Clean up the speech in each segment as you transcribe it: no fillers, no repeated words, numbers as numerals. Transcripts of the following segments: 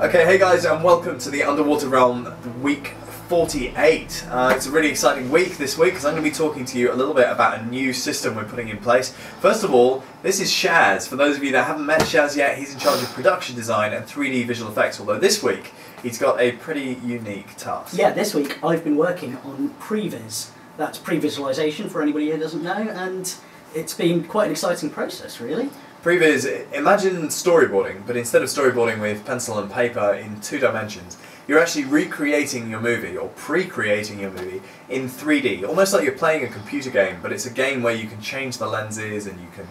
Okay, hey guys, and welcome to the Underwater Realm week 48. It's a really exciting week this week because I'm going to be talking to you a little bit about a new system we're putting in place. First of all, this is Shaz. For those of you that haven't met Shaz yet, he's in charge of production design and 3D visual effects, although this week he's got a pretty unique task. Yeah, this week I've been working on Pre-Viz. That's pre-visualization for anybody who doesn't know, and it's been quite an exciting process, really. Pre-Viz, imagine storyboarding, but instead of storyboarding with pencil and paper in 2 dimensions, you're actually recreating your movie, or pre-creating your movie, in 3D. Almost like you're playing a computer game, but it's a game where you can change the lenses and you can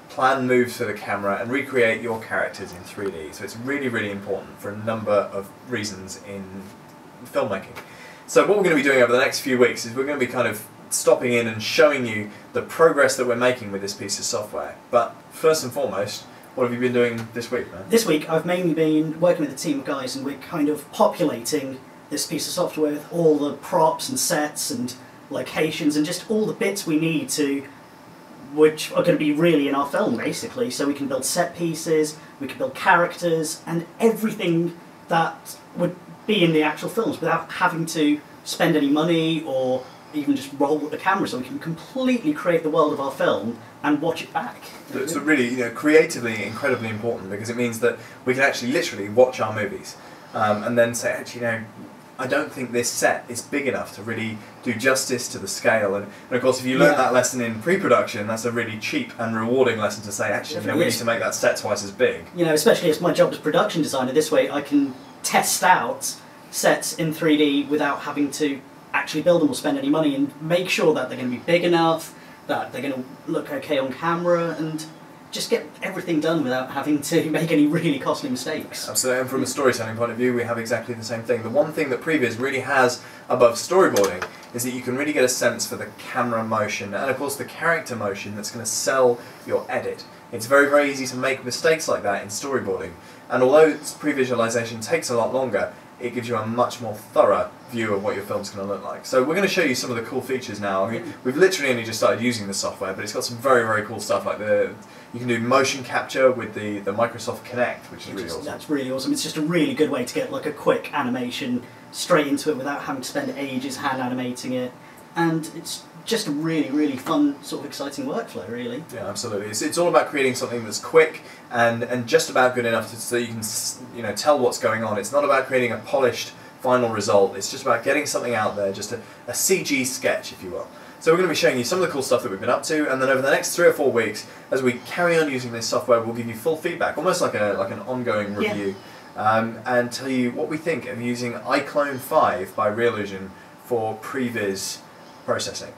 plan moves for the camera and recreate your characters in 3D. So it's really, really important for a number of reasons in filmmaking. So what we're going to be doing over the next few weeks is we're going to be kind of stopping in and showing you the progress that we're making with this piece of software. But first and foremost, what have you been doing this week, man? This week I've mainly been working with a team of guys, and we're kind of populating this piece of software with all the props and sets and locations and just all the bits we need to, which are going to be really in our film basically. So we can build set pieces, we can build characters and everything that would be in the actual films without having to spend any money or even just roll the camera, so we can completely create the world of our film and watch it back. It's really, creatively incredibly important, because it means that we can actually literally watch our movies and then say, actually, I don't think this set is big enough to really do justice to the scale. And of course, if you learn that lesson in pre-production, that's a really cheap and rewarding lesson to say, actually, we need to make that set twice as big. Especially as my job as production designer, this way I can test out sets in 3D without having to actually build them or spend any money, and make sure that they're going to be big enough, that they're going to look okay on camera, and just get everything done without having to make any really costly mistakes. Absolutely, and from a storytelling point of view, we have exactly the same thing. The one thing that Pre-Viz really has above storyboarding is that you can really get a sense for the camera motion and of course the character motion that's going to sell your edit. It's very, very easy to make mistakes like that in storyboarding, and although pre-visualization takes a lot longer, it gives you a much more thorough view of what your film's going to look like. So we're going to show you some of the cool features now. I mean, we've literally only just started using the software, but it's got some very, very cool stuff, like you can do motion capture with the Microsoft Kinect, which is really awesome. That's really awesome. It's just a really good way to get like a quick animation straight into it without having to spend ages hand animating it, and it's just a really, really fun, sort of exciting workflow, really. Yeah, absolutely. It's all about creating something that's quick and just about good enough so you can tell what's going on. It's not about creating a polished final result. It's just about getting something out there, just a CG sketch, if you will. So we're going to be showing you some of the cool stuff that we've been up to, and then over the next 3 or 4 weeks, as we carry on using this software, we'll give you full feedback, almost like an ongoing review, and tell you what we think of using iClone 5 by Reallusion for Pre-Viz processing.